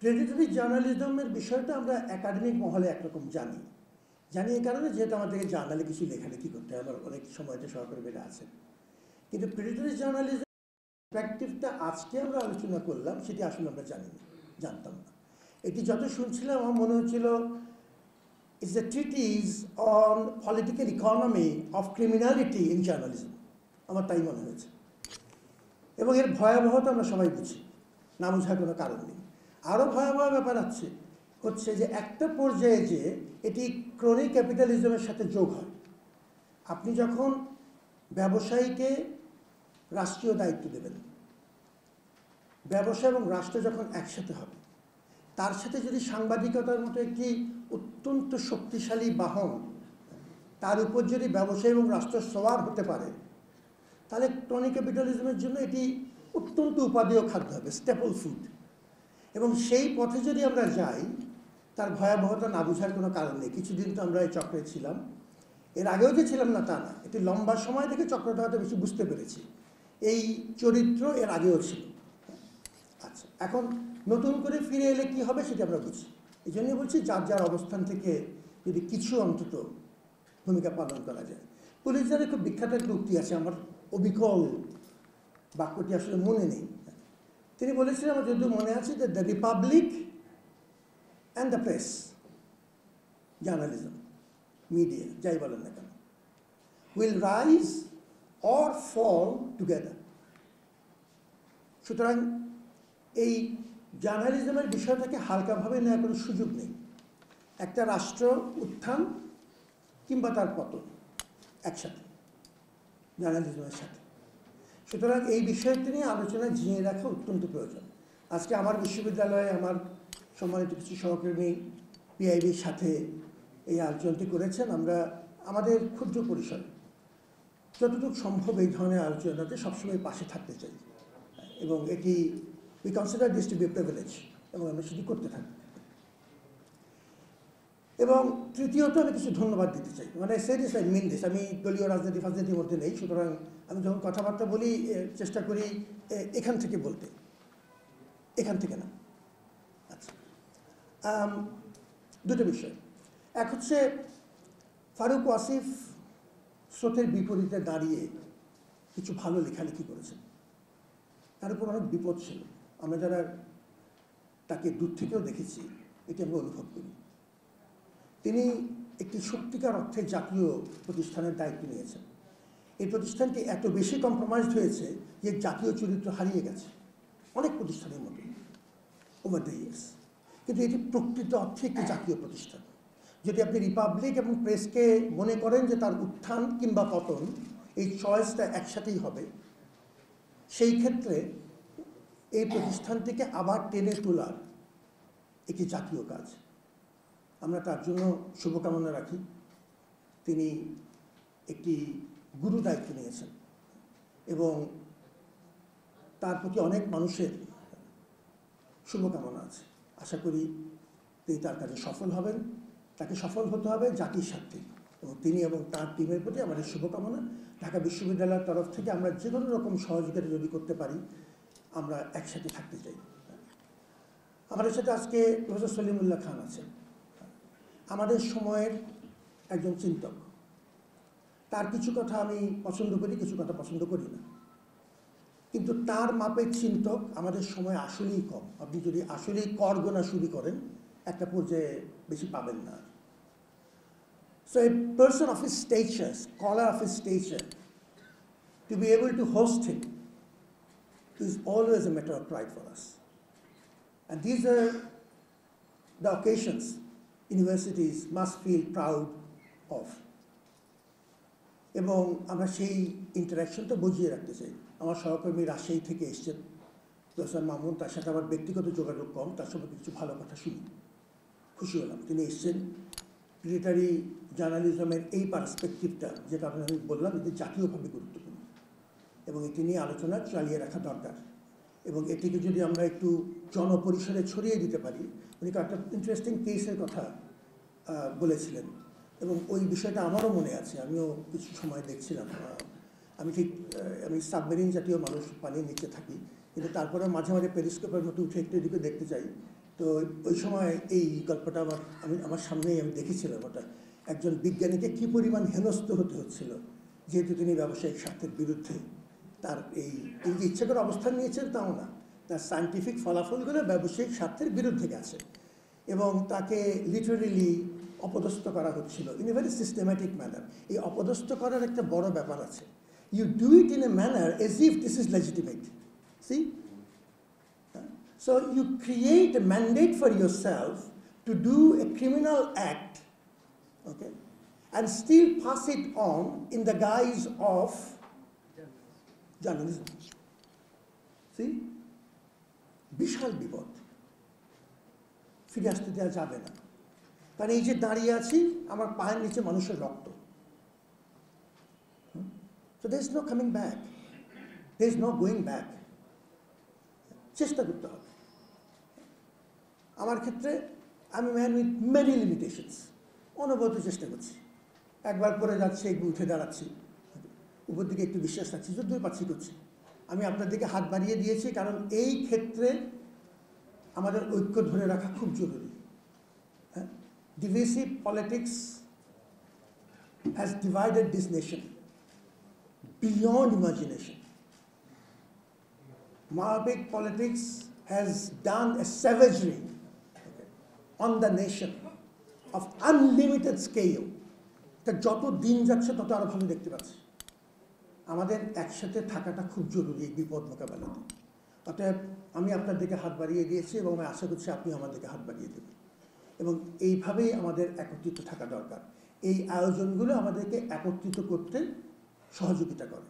প্রেডিটরি জার্নালিজমের বিষয়টা আমরা একাডেমিক মহলে একরকম জানি এই কারণে যেহেতু আমাদেরকে জার্নালে কিছু লেখালেখি করতে হয়, আমার অনেক সময়তে সহকর্মীরা আছেন। কিন্তু প্রেডিটরি জার্নালিজম পার্সপেক্টিভটা আজকে আমরা আলোচনা করলাম সেটি আসলে আমরা জানতাম না। এটি যত শুনছিলাম আমার মনে হচ্ছিল it's a treaties on political economy of criminality in journalism, আমার তাই মনে হয়েছে। এবং এর ভয়াবহতা আমরা সবাই বুঝি, না বোঝার কোনো কারণ নেই। আরও ভয়াবহ ব্যাপার হচ্ছে যে একটা পর্যায়ে যে এটি ক্রনিক ক্যাপিটালিজমের সাথে যোগ হয়। আপনি যখন ব্যবসায়ীকে রাষ্ট্রীয় দায়িত্ব দেবেন, ব্যবসা এবং রাষ্ট্র যখন একসাথে হবে, তার সাথে যদি সাংবাদিকতার মতো একটি অত্যন্ত শক্তিশালী বাহন, তার উপর যদি ব্যবসায়ী এবং রাষ্ট্র সওয়ার হতে পারে, তাহলে ক্রনিক ক্যাপিটালিজমের জন্য এটি অত্যন্ত উপাদেয় খাদ্য হবে, স্টেপল ফুড। এবং সেই পথে যদি আমরা যাই, তার ভয়াবহতা না বোঝার কোনো কারণ নেই। কিছুদিন তো আমরা এই চক্রে ছিলাম, এর আগেও যে ছিলাম না তা না, এটি লম্বা সময় থেকে চক্রটা হয়তো বেশি বুঝতে পেরেছি। এই চরিত্র এর আগেও ছিল। আচ্ছা, এখন নতুন করে ফিরে এলে কি হবে সেটা আমরা বুঝি। এই জন্যই বলছি যার যার অবস্থান থেকে যদি কিছু অন্তত ভূমিকা পালন করা যায়। পুলিশদের খুব বিখ্যাত একটা উক্তি আছে, আমার অবিকল বাক্যটি আসলে মনে নেই। তিনি বলেছিলেন, আমার যদিও মনে আছে, যে the republic and the press, journalism, media, যাই বলেন না কেন, will rise or fall together. সুতরাং এই জার্নালিজমের বিষয়টাকে হালকাভাবে নেওয়ার কোনো সুযোগ নেই। একটা রাষ্ট্র উত্থান কিংবা তার পতন একসাথে জার্নালিজমের সাথে। সুতরাং এই বিষয়টি নিয়ে আলোচনা জিয়ে রাখা অত্যন্ত প্রয়োজন। আজকে আমার বিশ্ববিদ্যালয়ে আমার সম্মানিত কিছু সহকর্মী পিআইবির সাথে এই আলোচনাটি করেছেন। আমরা আমাদের ক্ষুদ্র পরিসরে যতটুকু সম্ভব এই ধরনের আলোচনাতে সবসময় পাশে থাকতে চাই, এবং এটি we consider this to be privilege, এবং আমরা সেটি করতে থাকি। এবং তৃতীয়ত আমি কিছু ধন্যবাদ দিতে চাই, মানে সিরিয়াস আই মিন দিস। আমি দলীয় রাজনীতির মধ্যে নেই, সুতরাং আমি যখন কথাবার্তা বলি চেষ্টা করি এখান থেকে বলতে, এখান থেকে না। আচ্ছা, দুটো বিষয়। এক হচ্ছে ফারুক ওয়াসিফ স্রোতের বিপরীতে দাঁড়িয়ে কিছু ভালো লেখালেখি করেছেন, তার উপর অনেক বিপদ ছিল। আমরা যারা তাকে দূর থেকেও দেখেছি এটি আমরা অনুভব করি। তিনি একটি সত্যিকার অর্থে জাতীয় প্রতিষ্ঠানের দায়িত্ব নিয়েছেন। এই প্রতিষ্ঠানটি এত বেশি কম্প্রোমাইজড হয়েছে যে জাতীয় চরিত্র হারিয়ে গেছে অনেক প্রতিষ্ঠানের মতো ওভার দ্য ইয়ার্স। কিন্তু এটি প্রকৃত অর্থে একটি জাতীয় প্রতিষ্ঠান। যদি আপনি রিপাবলিক এবং প্রেসকে মনে করেন যে তার উত্থান কিংবা পতন, এই চয়েসটা একসাথেই হবে, সেই ক্ষেত্রে এই প্রতিষ্ঠানটিকে আবার টেনে তোলার একটি জাতীয় কাজ। আমরা তার জন্য শুভকামনা রাখি। তিনি একটি গুরু দায়িত্ব নিয়েছেন এবং তার প্রতি অনেক মানুষের শুভকামনা আছে। আশা করি তিনি তার কাজে সফল হবেন। তাকে সফল হতে হবে জাতির স্বার্থে, এবং তিনি এবং তার টিমের প্রতি আমাদের শুভকামনা। ঢাকা বিশ্ববিদ্যালয়ের তরফ থেকে আমরা যে কোনো রকম সহযোগিতা যদি করতে পারি, আমরা একসাথে থাকতে চাই। আমাদের সাথে আজকে প্রফেসর সলিমুল্লাহ খান আছেন, আমাদের সময়ের একজন চিন্তক। তার কিছু কথা আমি পছন্দ করি, কিছু কথা পছন্দ করি না, কিন্তু তার মাপের চিন্তক আমাদের সময় আসলেই কম। আপনি যদি আসলেই কর গোনা শুরু করেন, একটা পর্যায়ে বেশি পাবেন না। So a person of his স্টেচার, scholar of his স্টেচার, to be able to host him is always a matter of pride for us. And these are the occasions universities must feel proud of. এবং আমরা সেই ইন্টারাকশনটা বুঝিয়ে রাখতে চাই। আমার সহকর্মী রাজশাহী থেকে এসছেন, প্রফেসর মামুন, তার সাথে আমার ব্যক্তিগত যোগাযোগ কম, তার সঙ্গে কিছু ভালো কথা শুনি, খুশি হলাম তিনি এসছেন। প্রেডিটরি জার্নালিজমের এই পার্সপেক্টিভটা, যে কারণে আমি বললাম, এটি জাতীয়ভাবে গুরুত্বপূর্ণ এবং এটি নিয়ে আলোচনা চালিয়ে রাখা দরকার। এবং এটিকে যদি আমরা একটু জনপরিসরে ছড়িয়ে দিতে পারি। উনি একটা ইন্টারেস্টিং কেসের কথা বলেছিলেন এবং ওই বিষয়টা আমারও মনে আছে। আমিও কিছু সময় দেখছিলাম। আমি সাবমেরিন জাতীয় মানুষ, পানির নিচে থাকি, কিন্তু তারপরে মাঝে মাঝে পেরিস্কোপের মতো উঠে একটু এদিকে দেখতে চাই। তো তো ওই সময় এই গল্পটা আমার সামনেই আমি দেখেছিলাম ওটা, একজন বিজ্ঞানীকে কী পরিমাণ হেনস্থ হতে হচ্ছিল যেহেতু তিনি ব্যবসায়িক স্বার্থের বিরুদ্ধে। তার তিনি যে ইচ্ছা করে অবস্থান নিয়েছেন তাও না, তার সায়েন্টিফিক ফলাফলগুলো ব্যবসায়িক স্বার্থের বিরুদ্ধে গেছে এবং তাকে লিটারেলি অপদস্থ করা হচ্ছিল in a very systematic manner. এই অপদস্থ করার একটা বড় ব্যাপার আছে। You do it in a manner as if this is legitimate. See, so you create a mandate for yourself to do a criminal act, okay, and still pass it on in the guise of journalism. See, বিশাল বিপদ, ফিরে আসতে দেওয়া যাবে না। কারণ এই যে দাঁড়িয়ে আছি, আমার পায়ের নিচে মানুষের রক্ত। So there is no coming back, there is no going back. চেষ্টা করতে হবে। আমার ক্ষেত্রে আমি ম্যান উইথ মেনি লিমিটেশনস, অনবরত চেষ্টা করছি। একবার পরে যাচ্ছে, একটু উঠে দাঁড়াচ্ছি, উপর দিকে একটু বিশ্বাস রাখছি, যদ্দূর পাচ্ছি করছি। আমি আপনার দিকে হাত বাড়িয়ে দিয়েছি কারণ এই ক্ষেত্রে আমাদের ঐক্য ধরে রাখা খুব জরুরি। হ্যাঁ, divisive politics has divided this nation beyond imagination. Maoic politics has done a savagery on the nation of unlimited scale. তা যত দিন যাচ্ছে তত আরো ভালো দেখতে পাচ্ছি। আমাদের একসাথে থাকাটা খুব জরুরি এই বিপদ মোকাবেলাতে। অতএব আমি আপনার দিকে হাত বাড়িয়ে দিয়েছি এবং আমি আশা করছি আপনি আমার দিকে হাত বাড়িয়ে দেবেন এবং এইভাবেই আমাদের একত্রিত থাকা দরকার। এই আয়োজনগুলো আমাদেরকে একত্রিত করতে সহযোগিতা করে।